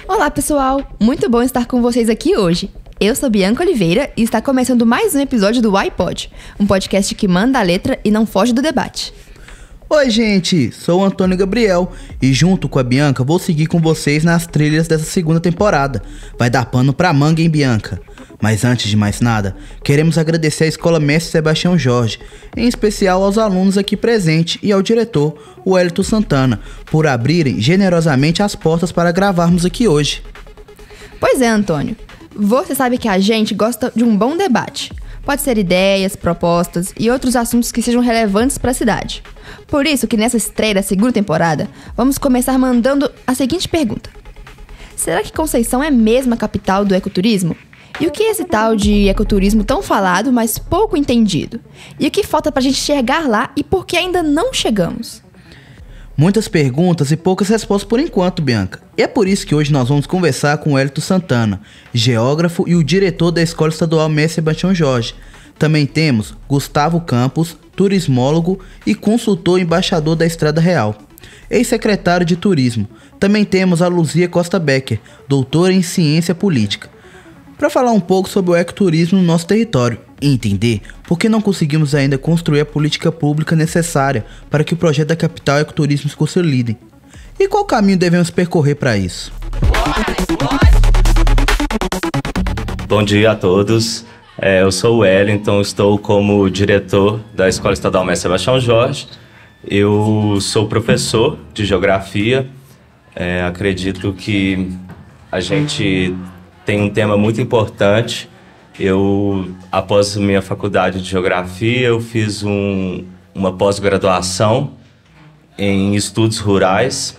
Olá pessoal, muito bom estar com vocês aqui hoje. Eu sou Bianca Oliveira e está começando mais um episódio do iPod, um podcast que manda a letra e não foge do debate. Oi gente, sou o Antônio Gabriel e junto com a Bianca vou seguir com vocês nas trilhas dessa segunda temporada. Vai dar pano pra manga, hein, Bianca? Mas antes de mais nada, queremos agradecer à Escola Mestre Sebastião Jorge, em especial aos alunos aqui presentes e ao diretor, o Wellington Santana, por abrirem generosamente as portas para gravarmos aqui hoje. Pois é, Antônio, você sabe que a gente gosta de um bom debate. Pode ser ideias, propostas e outros assuntos que sejam relevantes para a cidade. Por isso que nessa estreia da segunda temporada, vamos começar mandando a seguinte pergunta. Será que Conceição é mesmo a capital do ecoturismo? E o que é esse tal de ecoturismo tão falado, mas pouco entendido? E o que falta pra gente chegar lá e por que ainda não chegamos? Muitas perguntas e poucas respostas por enquanto, Bianca. E é por isso que hoje nós vamos conversar com o Wellington Santana, geógrafo e o diretor da Escola Estadual Mestre Sebastião Jorge. Também temos Gustavo Campos, turismólogo e consultor embaixador da Estrada Real, ex-secretário de Turismo. Também temos a Luzia Costa Becker, doutora em Ciência Política, para falar um pouco sobre o ecoturismo no nosso território e entender por que não conseguimos ainda construir a política pública necessária para que o projeto da capital ecoturismo se consolide. E qual caminho devemos percorrer para isso? Bom dia a todos. Eu sou o Wellington, estou como diretor da Escola Estadual Mestre Sebastião Jorge. Eu sou professor de geografia. Acredito que a gente tem um tema muito importante. Após minha faculdade de geografia, eu fiz uma pós-graduação em estudos rurais,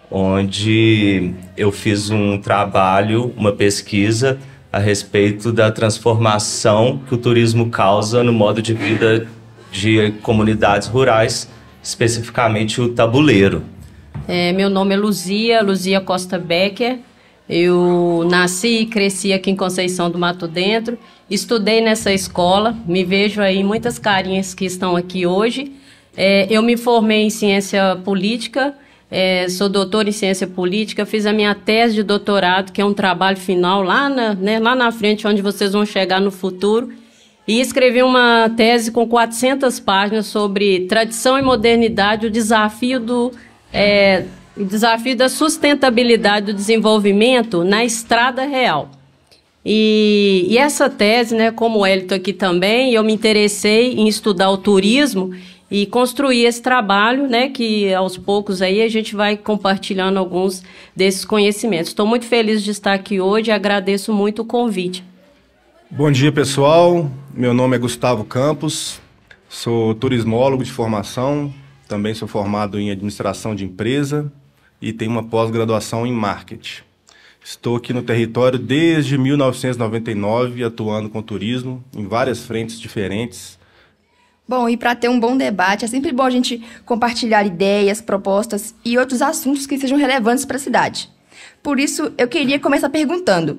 onde eu fiz um trabalho, uma pesquisa a respeito da transformação que o turismo causa no modo de vida de comunidades rurais, especificamente o tabuleiro. Meu nome é Luzia Costa Becker. Eu nasci e cresci aqui em Conceição do Mato Dentro, estudei nessa escola, me vejo aí muitas carinhas que estão aqui hoje. Eu me formei em ciência política, sou doutora em ciência política, fiz a minha tese de doutorado, que é um trabalho final lá na frente, onde vocês vão chegar no futuro, e escrevi uma tese com 400 páginas sobre tradição e modernidade, o desafio da sustentabilidade do desenvolvimento na Estrada Real. E essa tese, como o Wellington aqui também, eu me interessei em estudar o turismo e construir esse trabalho, que aos poucos aí a gente vai compartilhando alguns desses conhecimentos. Estou muito feliz de estar aqui hoje e agradeço muito o convite. Bom dia, pessoal. Meu nome é Gustavo Campos, sou turismólogo de formação, também sou formado em administração de empresa e tenho uma pós-graduação em marketing. Estou aqui no território desde 1999, atuando com turismo em várias frentes diferentes. Bom, e para ter um bom debate, é sempre bom a gente compartilhar ideias, propostas e outros assuntos que sejam relevantes para a cidade. Por isso, eu queria começar perguntando: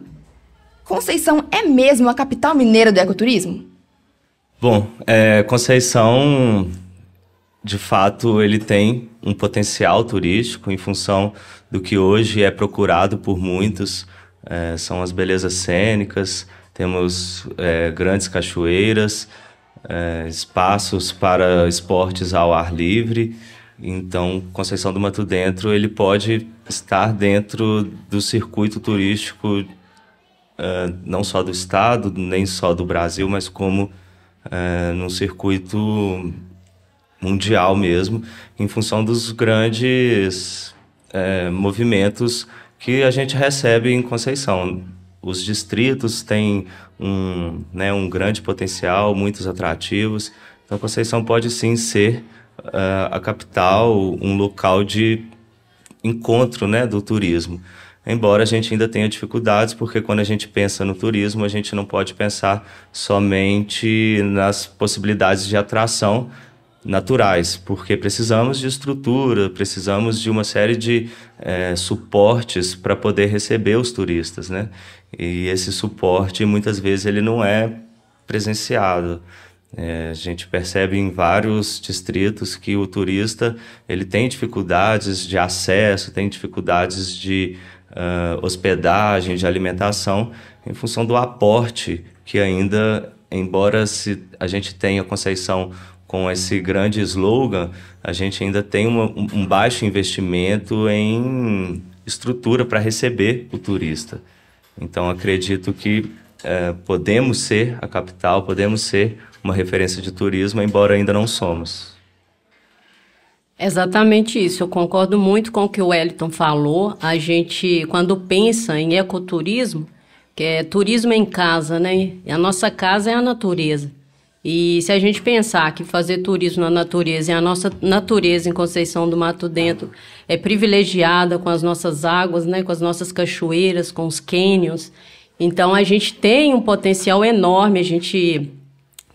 Conceição é mesmo a capital mineira do ecoturismo? Bom, Conceição, de fato, ele tem um potencial turístico em função do que hoje é procurado por muitos. São as belezas cênicas, temos grandes cachoeiras, espaços para esportes ao ar livre. Então, Conceição do Mato Dentro ele pode estar dentro do circuito turístico não só do estado, nem só do Brasil, mas como num circuito mundial mesmo, em função dos grandes movimentos que a gente recebe em Conceição. Os distritos têm um grande potencial, muitos atrativos. Então, Conceição pode sim ser a capital, um local de encontro, do turismo. Embora a gente ainda tenha dificuldades, porque quando a gente pensa no turismo, a gente não pode pensar somente nas possibilidades de atração naturais, porque precisamos de estrutura, precisamos de uma série de suportes para poder receber os turistas, E esse suporte, muitas vezes, ele não é presenciado. A gente percebe em vários distritos que o turista ele tem dificuldades de acesso, tem dificuldades de hospedagem, de alimentação, em função do aporte que ainda, embora a gente tenha Conceição com esse grande slogan, a gente ainda tem um baixo investimento em estrutura para receber o turista. Então, acredito que podemos ser a capital, podemos ser uma referência de turismo, embora ainda não somos. Exatamente isso, eu concordo muito com o que o Wellington falou. A gente, quando pensa em ecoturismo, que é turismo em casa, né? A nossa casa é a natureza. E se a gente pensar que fazer turismo na natureza, e a nossa natureza em Conceição do Mato Dentro é privilegiada com as nossas águas, né? Com as nossas cachoeiras, com os cânions, então a gente tem um potencial enorme, a gente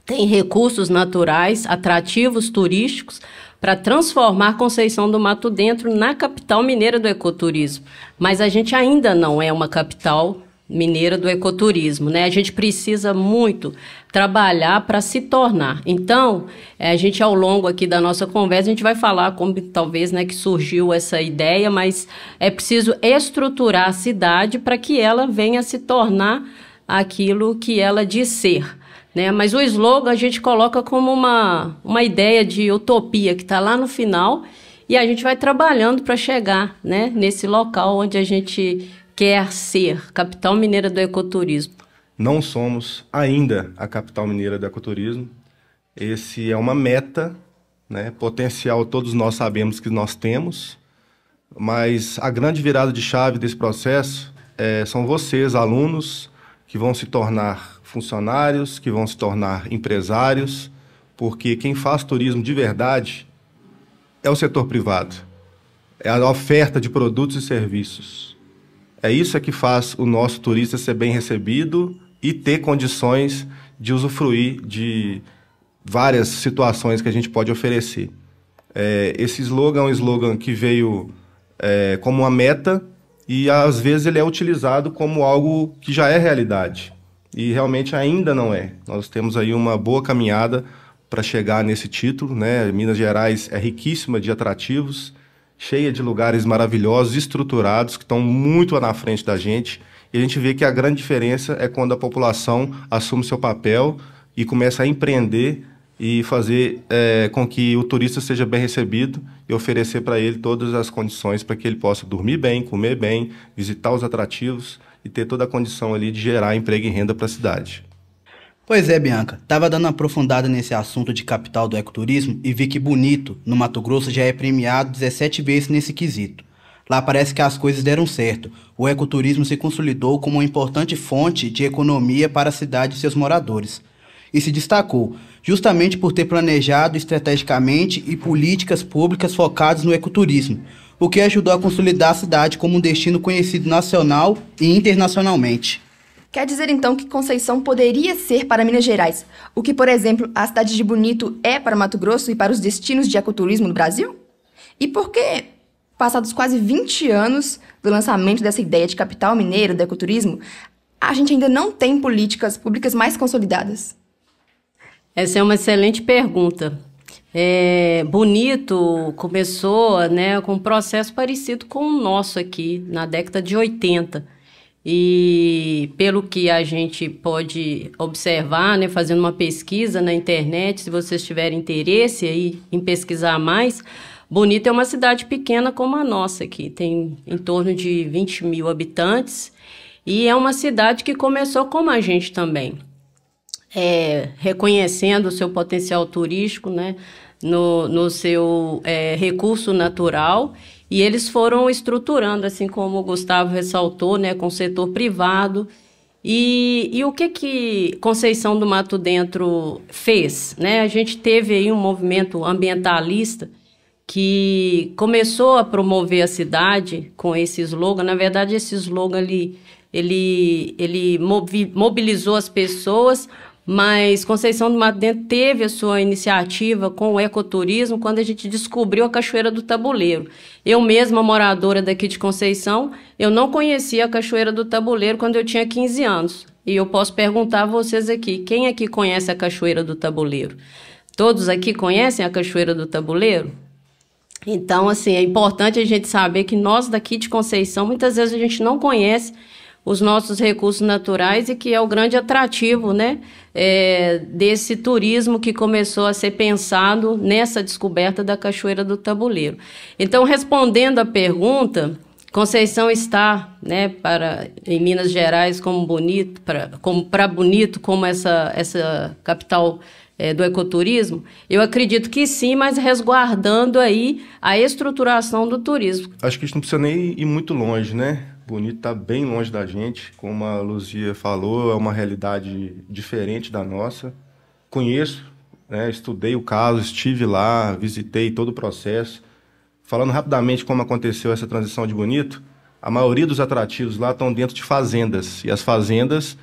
tem recursos naturais, atrativos turísticos, para transformar Conceição do Mato Dentro na capital mineira do ecoturismo. Mas a gente ainda não é uma capital mineira do ecoturismo, né? A gente precisa muito trabalhar para se tornar. Então, a gente, ao longo aqui da nossa conversa, a gente vai falar como talvez, né, que surgiu essa ideia, mas é preciso estruturar a cidade para que ela venha a se tornar aquilo que ela diz ser, né? Mas o slogan a gente coloca como uma ideia de utopia que está lá no final e a gente vai trabalhando para chegar, né, nesse local onde a gente quer ser, capital mineira do ecoturismo. Não somos ainda a capital mineira do ecoturismo. Esse é uma meta, né? Potencial todos nós sabemos que nós temos, mas a grande virada de chave desse processo são vocês, alunos, que vão se tornar funcionários, que vão se tornar empresários, porque quem faz turismo de verdade é o setor privado, é a oferta de produtos e serviços. É isso que faz o nosso turista ser bem recebido e ter condições de usufruir de várias situações que a gente pode oferecer. Esse slogan é um slogan que veio como uma meta e, às vezes, ele é utilizado como algo que já é realidade. E, realmente, ainda não é. Nós temos aí uma boa caminhada para chegar nesse título, né? Minas Gerais é riquíssima de atrativos, cheia de lugares maravilhosos, estruturados, que estão muito na frente da gente. E a gente vê que a grande diferença é quando a população assume seu papel e começa a empreender e fazer com que o turista seja bem recebido e oferecer para ele todas as condições para que ele possa dormir bem, comer bem, visitar os atrativos e ter toda a condição ali de gerar emprego e renda para a cidade. Pois é, Bianca, tava dando uma aprofundada nesse assunto de capital do ecoturismo e vi que Bonito, no Mato Grosso, já é premiado 17 vezes nesse quesito. Lá parece que as coisas deram certo. O ecoturismo se consolidou como uma importante fonte de economia para a cidade e seus moradores. E se destacou, justamente por ter planejado estrategicamente e políticas públicas focadas no ecoturismo, o que ajudou a consolidar a cidade como um destino conhecido nacional e internacionalmente. Quer dizer, então, que Conceição poderia ser para Minas Gerais o que, por exemplo, a cidade de Bonito é para Mato Grosso e para os destinos de ecoturismo no Brasil? E por que, passados quase 20 anos do lançamento dessa ideia de capital mineira do ecoturismo, a gente ainda não tem políticas públicas mais consolidadas? Essa é uma excelente pergunta. Bonito começou, né, com um processo parecido com o nosso aqui, na década de 80. E pelo que a gente pode observar, né, fazendo uma pesquisa na internet, se vocês tiverem interesse aí em pesquisar mais, Bonito é uma cidade pequena como a nossa aqui, tem em torno de 20 mil habitantes e é uma cidade que começou como a gente também, reconhecendo o seu potencial turístico, né, no seu recurso natural. E eles foram estruturando, assim como o Gustavo ressaltou, né, com o setor privado. E o que Conceição do Mato Dentro fez, né? A gente teve aí um movimento ambientalista que começou a promover a cidade com esse slogan. Na verdade, esse slogan ele mobilizou as pessoas, mas Conceição do Mato Dentro teve a sua iniciativa com o ecoturismo quando a gente descobriu a Cachoeira do Tabuleiro. Eu mesma, moradora daqui de Conceição, eu não conhecia a Cachoeira do Tabuleiro quando eu tinha 15 anos. E eu posso perguntar a vocês aqui, quem aqui conhece a Cachoeira do Tabuleiro? Todos aqui conhecem a Cachoeira do Tabuleiro? Então, assim, é importante a gente saber que nós daqui de Conceição, muitas vezes a gente não conhece os nossos recursos naturais e que é o grande atrativo, né, desse turismo que começou a ser pensado nessa descoberta da Cachoeira do Tabuleiro. Então, respondendo à pergunta, Conceição está, né, em Minas Gerais como Bonito, como essa capital do ecoturismo, eu acredito que sim, mas resguardando aí a estruturação do turismo. Acho que a gente não precisa nem ir muito longe, né? Bonito está bem longe da gente, como a Luzia falou, é uma realidade diferente da nossa. Conheço, né, estudei o caso, estive lá, visitei todo o processo. Falando rapidamente como aconteceu essa transição de Bonito, a maioria dos atrativos lá estão dentro de fazendas, e as fazendas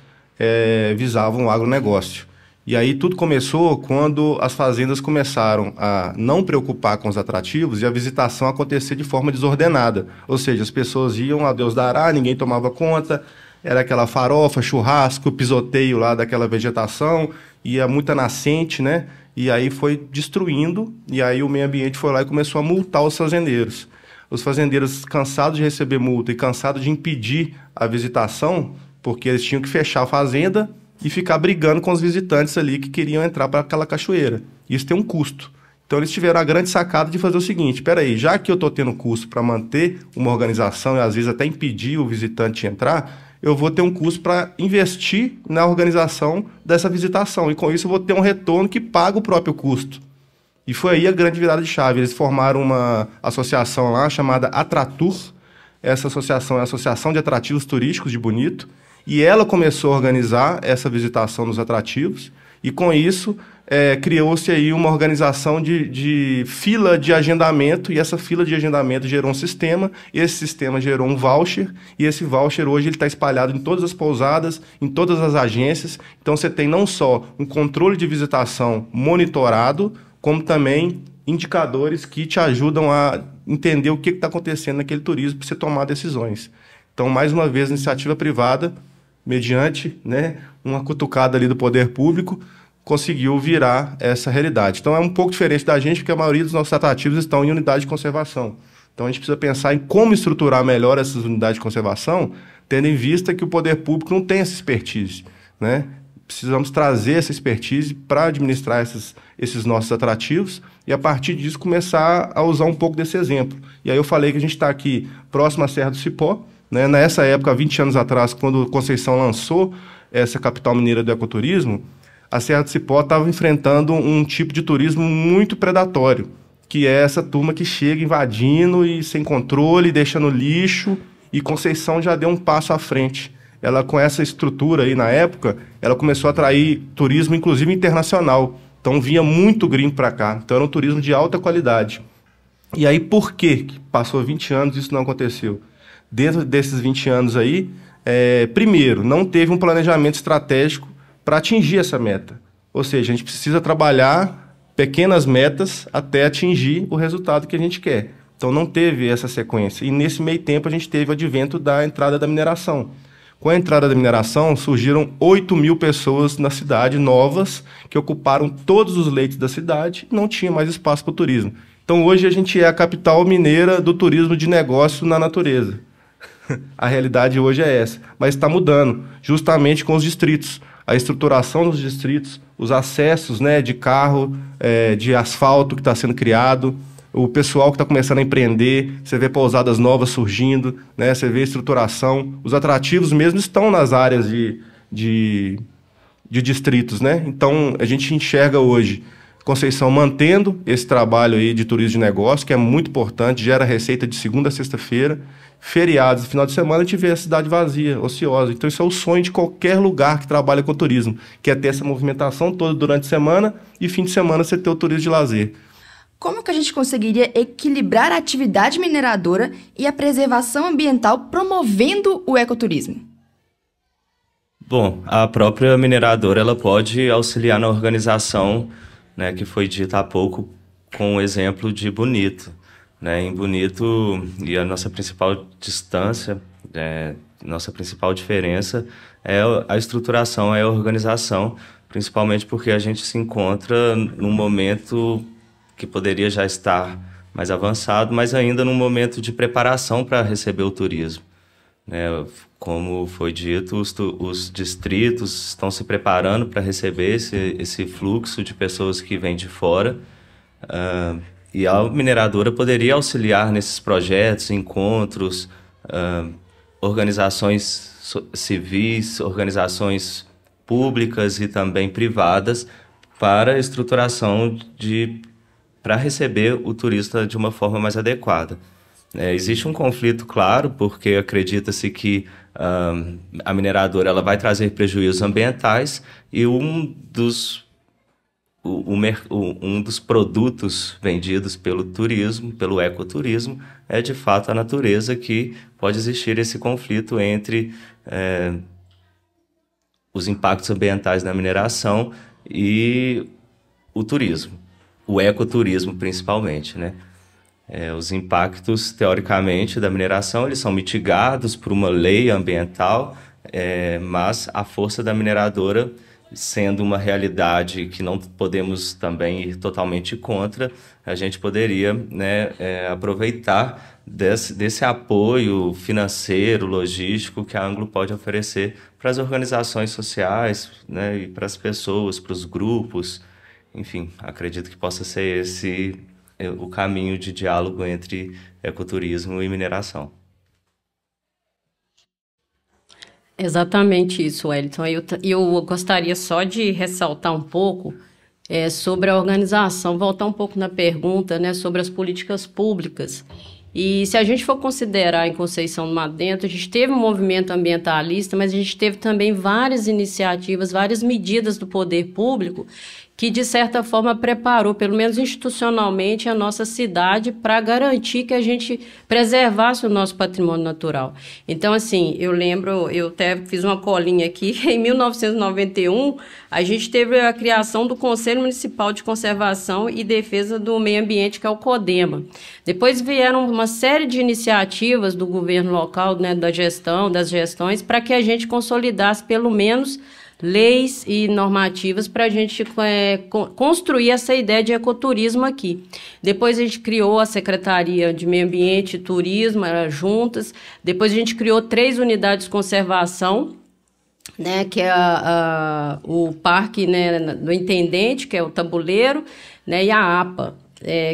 visavam o agronegócio. E aí tudo começou quando as fazendas começaram a não preocupar com os atrativos e a visitação acontecer de forma desordenada. Ou seja, as pessoas iam, a Deus dará, ninguém tomava conta, era aquela farofa, churrasco, pisoteio lá daquela vegetação, ia muita nascente, né? E aí foi destruindo, e aí o meio ambiente foi lá e começou a multar os fazendeiros. Os fazendeiros, cansados de receber multa e cansados de impedir a visitação, porque eles tinham que fechar a fazenda e ficar brigando com os visitantes ali que queriam entrar para aquela cachoeira. Isso tem um custo. Então eles tiveram a grande sacada de fazer o seguinte: espera aí, já que eu estou tendo custo para manter uma organização e às vezes até impedir o visitante de entrar, eu vou ter um custo para investir na organização dessa visitação. E com isso eu vou ter um retorno que paga o próprio custo. E foi aí a grande virada de chave. Eles formaram uma associação lá chamada Atratur. Essa associação é a Associação de Atrativos Turísticos de Bonito. E ela começou a organizar essa visitação nos atrativos, e com isso criou-se aí uma organização de fila de agendamento, e essa fila de agendamento gerou um sistema, esse sistema gerou um voucher, e esse voucher hoje está espalhado em todas as pousadas, em todas as agências. Então você tem não só um controle de visitação monitorado, como também indicadores que te ajudam a entender o que está acontecendo naquele turismo para você tomar decisões. Então, mais uma vez, a iniciativa privada, mediante, né, uma cutucada ali do poder público, conseguiu virar essa realidade. Então é um pouco diferente da gente, porque a maioria dos nossos atrativos estão em unidade de conservação. Então a gente precisa pensar em como estruturar melhor essas unidades de conservação, tendo em vista que o poder público não tem essa expertise, né? Precisamos trazer essa expertise para administrar esses nossos atrativos e, a partir disso, começar a usar um pouco desse exemplo. E aí eu falei que a gente está aqui próximo à Serra do Cipó, né? Nessa época, 20 anos atrás, quando Conceição lançou essa capital mineira do ecoturismo, a Serra do Cipó estava enfrentando um tipo de turismo muito predatório, que é essa turma que chega invadindo e sem controle, deixando lixo, e Conceição já deu um passo à frente. Ela, com essa estrutura aí na época, ela começou a atrair turismo, inclusive internacional. Então vinha muito gringo para cá. Então era um turismo de alta qualidade. E aí por que passou 20 anos e isso não aconteceu? Dentro desses 20 anos aí, primeiro, não teve um planejamento estratégico para atingir essa meta. Ou seja, a gente precisa trabalhar pequenas metas até atingir o resultado que a gente quer. Então não teve essa sequência. E nesse meio tempo a gente teve o advento da entrada da mineração. Com a entrada da mineração, surgiram 8.000 pessoas na cidade, novas, que ocuparam todos os leitos da cidade e não tinha mais espaço para o turismo. Então hoje a gente é a capital mineira do turismo de negócio na natureza. A realidade hoje é essa, mas está mudando, justamente com os distritos. A estruturação dos distritos, os acessos, né, de carro, de asfalto que está sendo criado, o pessoal que está começando a empreender, você vê pousadas novas surgindo, né, você vê estruturação, os atrativos mesmo estão nas áreas de distritos, né? Então a gente enxerga hoje Conceição mantendo esse trabalho aí de turismo de negócio, que é muito importante, gera receita de segunda a sexta-feira, feriados, final de semana a gente vê a cidade vazia, ociosa. Então isso é o sonho de qualquer lugar que trabalha com turismo, que é ter essa movimentação toda durante a semana e fim de semana você ter o turismo de lazer. Como que a gente conseguiria equilibrar a atividade mineradora e a preservação ambiental promovendo o ecoturismo? Bom, a própria mineradora ela pode auxiliar na organização, né, que foi dita há pouco com o exemplo de Bonito. Né? Em Bonito, e a nossa principal distância Nossa principal diferença é a estruturação, é a organização, principalmente porque a gente se encontra num momento que poderia já estar mais avançado, mas ainda num momento de preparação para receber o turismo. Como foi dito, os distritos estão se preparando para receber esse fluxo de pessoas que vêm de fora, e a mineradora poderia auxiliar nesses projetos, encontros, organizações civis, organizações públicas e também privadas para a estruturação para receber o turista de uma forma mais adequada. Existe um conflito, claro, porque acredita-se que a mineradora ela vai trazer prejuízos ambientais e um dos produtos vendidos pelo turismo, pelo ecoturismo, é de fato a natureza, que pode existir esse conflito entre os impactos ambientais da mineração e o turismo, o ecoturismo principalmente, né? Os impactos, teoricamente, da mineração, eles são mitigados por uma lei ambiental, mas a força da mineradora, sendo uma realidade que não podemos também ir totalmente contra, a gente poderia, né, aproveitar desse apoio financeiro, logístico que a Anglo pode oferecer para as organizações sociais, né, e para as pessoas, para os grupos. Enfim, acredito que possa ser esse o caminho de diálogo entre ecoturismo e mineração. Exatamente isso, Wellington. Eu gostaria só de ressaltar um pouco sobre a organização, voltar um pouco na pergunta, né, sobre as políticas públicas. E se a gente for considerar em Conceição do Mato Dentro, a gente teve um movimento ambientalista, mas a gente teve também várias iniciativas, várias medidas do poder público que, de certa forma, preparou, pelo menos institucionalmente, a nossa cidade para garantir que a gente preservasse o nosso patrimônio natural. Então, assim, eu lembro, eu até fiz uma colinha aqui, em 1991, a gente teve a criação do Conselho Municipal de Conservação e Defesa do Meio Ambiente, que é o CODEMA. Depois vieram uma série de iniciativas do governo local, né, das gestões, para que a gente consolidasse, pelo menos, leis e normativas para a gente construir essa ideia de ecoturismo aqui. Depois a gente criou a Secretaria de Meio Ambiente e Turismo, juntas. Depois a gente criou 3 unidades de conservação, né, que é o Parque, né, do Intendente, que é o Tabuleiro, né, e a APA,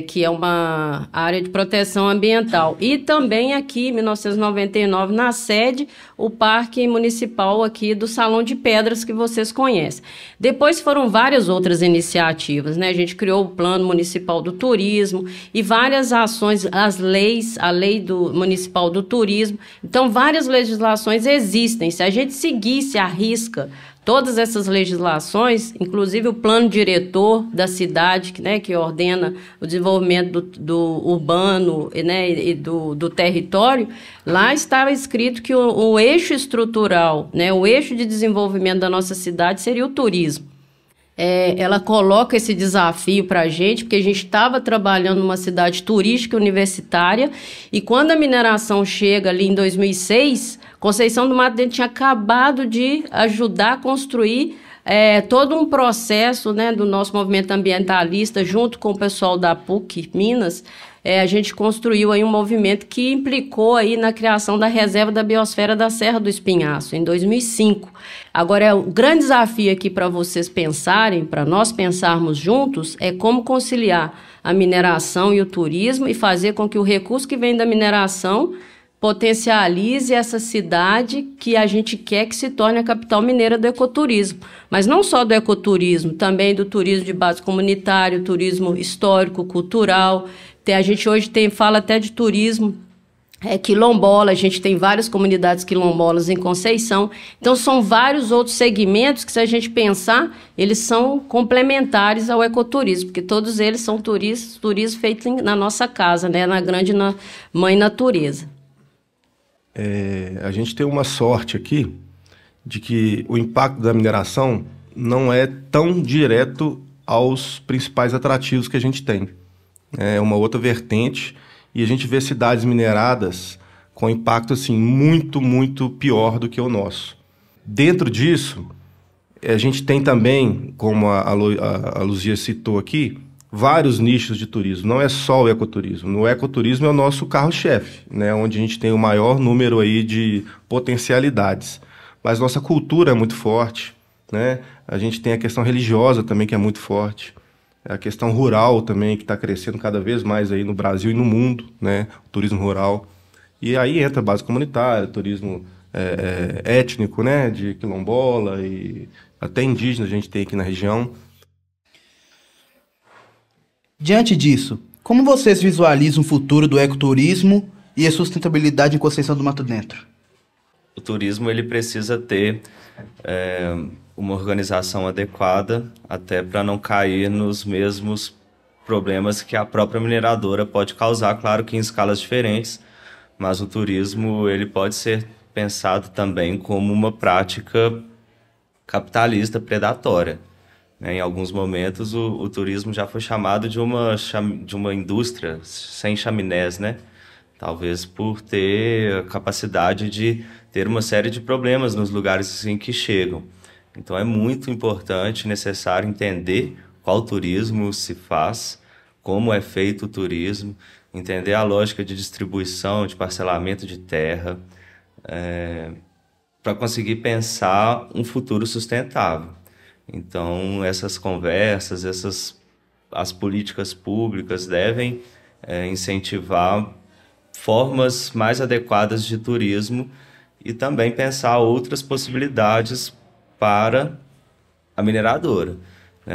que é uma área de proteção ambiental. E também aqui, em 1999, na sede, o Parque Municipal aqui do Salão de Pedras, que vocês conhecem. Depois foram várias outras iniciativas, né? A gente criou o Plano Municipal do Turismo e várias ações, a Lei Municipal do Turismo. Então, várias legislações existem. Se a gente seguisse à risca todas essas legislações, inclusive o plano diretor da cidade, né, que ordena o desenvolvimento do urbano, né, e do território, lá estava escrito que o eixo estrutural, né, o eixo de desenvolvimento da nossa cidade seria o turismo. Ela coloca esse desafio para a gente, porque a gente estava trabalhando numa cidade turística universitária, e quando a mineração chega ali em 2006, Conceição do Mato Dentro tinha acabado de ajudar a construir todo um processo, né, do nosso movimento ambientalista, junto com o pessoal da PUC Minas. A gente construiu aí um movimento que implicou aí na criação da Reserva da Biosfera da Serra do Espinhaço, em 2005. Agora, o grande desafio aqui para vocês pensarem, para nós pensarmos juntos, é como conciliar a mineração e o turismo e fazer com que o recurso que vem da mineração potencialize essa cidade que a gente quer que se torne a capital mineira do ecoturismo. Mas não só do ecoturismo, também do turismo de base comunitário, turismo histórico, cultural. A gente hoje fala até de turismo quilombola, a gente tem várias comunidades quilombolas em Conceição. Então, são vários outros segmentos que, se a gente pensar, eles são complementares ao ecoturismo, porque todos eles são turismo feito na nossa casa, né, na grande mãe natureza. A gente tem uma sorte aqui de que o impacto da mineração não é tão direto aos principais atrativos que a gente tem. É uma outra vertente, e a gente vê cidades mineradas com impacto assim, muito, muito pior do que o nosso. Dentro disso, a gente tem também, como a Luzia citou aqui, vários nichos de turismo, não é só o ecoturismo. No ecoturismo é o nosso carro-chefe, né, onde a gente tem o maior número aí de potencialidades. Mas nossa cultura é muito forte, né? A gente tem a questão religiosa também, que é muito forte. A questão rural também, que está crescendo cada vez mais aí no Brasil e no mundo, né? O turismo rural. E aí entra a base comunitária, turismo étnico, né? De quilombola e até indígena a gente tem aqui na região. Diante disso, como vocês visualizam o futuro do ecoturismo e a sustentabilidade em Conceição do Mato Dentro? O turismo ele precisa ter uma organização adequada, até para não cair nos mesmos problemas que a própria mineradora pode causar, claro que em escalas diferentes, mas o turismo ele pode ser pensado também como uma prática capitalista predatória. Em alguns momentos, o turismo já foi chamado de uma indústria sem chaminés, né? Talvez por ter a capacidade de ter uma série de problemas nos lugares em que chegam. Então, é muito importante, necessário entender qual turismo se faz, como é feito o turismo, entender a lógica de distribuição, de parcelamento de terra, para conseguir pensar um futuro sustentável. Então, essas conversas, as políticas públicas devem incentivar formas mais adequadas de turismo e também pensar outras possibilidades para a mineradora.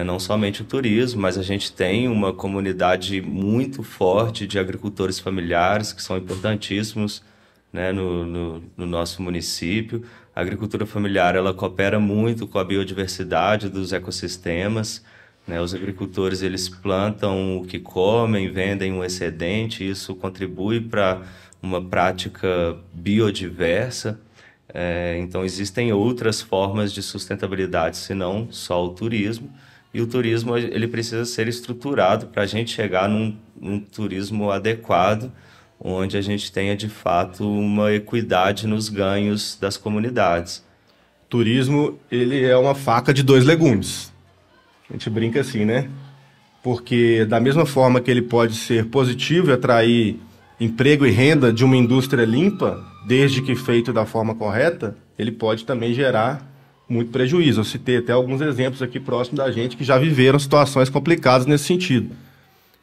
Não somente o turismo, mas a gente tem uma comunidade muito forte de agricultores familiares que são importantíssimos, né, no nosso município. A agricultura familiar ela coopera muito com a biodiversidade dos ecossistemas, né? Os agricultores eles plantam o que comem, vendem um excedente, isso contribui para uma prática biodiversa. Então existem outras formas de sustentabilidade, senão só o turismo. E o turismo ele precisa ser estruturado para a gente chegar num turismo adequado, onde a gente tenha, de fato, uma equidade nos ganhos das comunidades. Turismo, ele é uma faca de dois legumes. A gente brinca assim, né? Porque da mesma forma que ele pode ser positivo e atrair emprego e renda de uma indústria limpa, desde que feito da forma correta, ele pode também gerar muito prejuízo. Eu citei até alguns exemplos aqui próximo da gente que já viveram situações complicadas nesse sentido.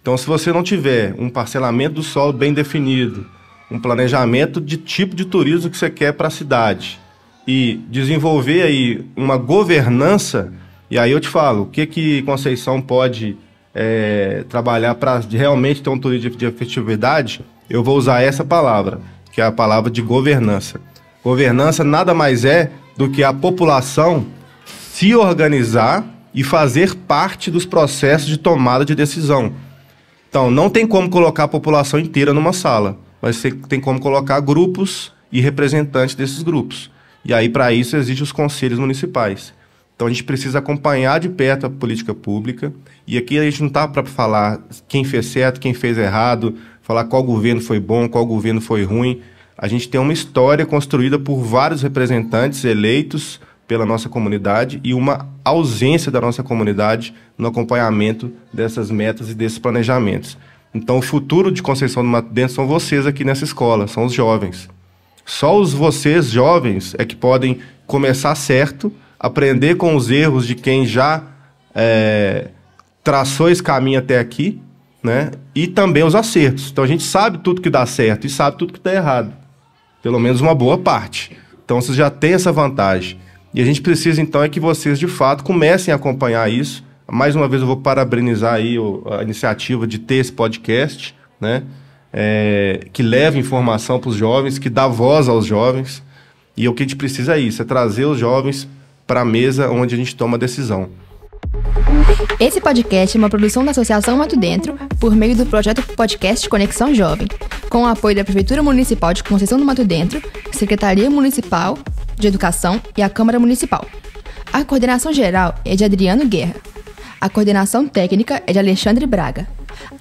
Então, se você não tiver um parcelamento do solo bem definido, um planejamento de tipo de turismo que você quer para a cidade e desenvolver aí uma governança, e aí eu te falo, o que Conceição pode trabalhar para realmente ter um turismo de efetividade, eu vou usar essa palavra, que é a palavra de governança. Governança nada mais é do que a população se organizar e fazer parte dos processos de tomada de decisão. Então, não tem como colocar a população inteira numa sala, mas tem como colocar grupos e representantes desses grupos. E aí, para isso, existem os conselhos municipais. Então, a gente precisa acompanhar de perto a política pública. E aqui a gente não está para falar quem fez certo, quem fez errado, falar qual governo foi bom, qual governo foi ruim. A gente tem uma história construída por vários representantes eleitos pela nossa comunidade e uma ausência da nossa comunidade no acompanhamento dessas metas e desses planejamentos. Então, o futuro de Conceição do Mato Dentro são vocês aqui nessa escola, são os jovens. Só vocês, jovens, é que podem começar certo, aprender com os erros de quem já traçou esse caminho até aqui, né? E também os acertos. Então, a gente sabe tudo que dá certo e sabe tudo que dá errado. Pelo menos uma boa parte. Então, vocês já têm essa vantagem. E a gente precisa, então, é que vocês, de fato, comecem a acompanhar isso. Mais uma vez, eu vou parabenizar aí a iniciativa de ter esse podcast, né? Que leva informação para os jovens, que dá voz aos jovens. E o que a gente precisa é isso, é trazer os jovens para a mesa onde a gente toma a decisão. Esse podcast é uma produção da Associação Mato Dentro, por meio do projeto Podcast Conexão Jovem, com o apoio da Prefeitura Municipal de Conceição do Mato Dentro, Secretaria Municipal de Educação e a Câmara Municipal. A coordenação geral é de Adriano Guerra. A coordenação técnica é de Alexandre Braga.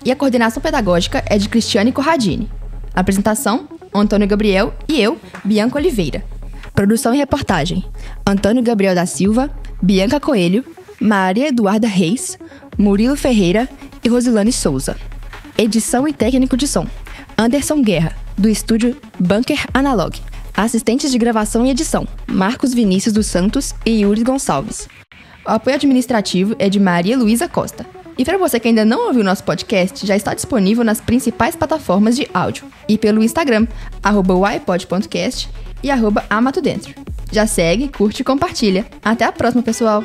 E a coordenação pedagógica é de Cristiane Corradini. A apresentação, Antônio Gabriel e eu, Bianca Oliveira. Produção e reportagem: Antônio Gabriel da Silva, Bianca Coelho, Maria Eduarda Reis, Murilo Ferreira e Rosilane Souza. Edição e técnico de som: Anderson Guerra, do estúdio Bunker Analog. Assistentes de gravação e edição: Marcos Vinícius dos Santos e Yuri Gonçalves. O apoio administrativo é de Maria Luísa Costa. E para você que ainda não ouviu nosso podcast, já está disponível nas principais plataformas de áudio e pelo Instagram, @ypod.cast e @amatodentro. Já segue, curte e compartilha. Até a próxima, pessoal!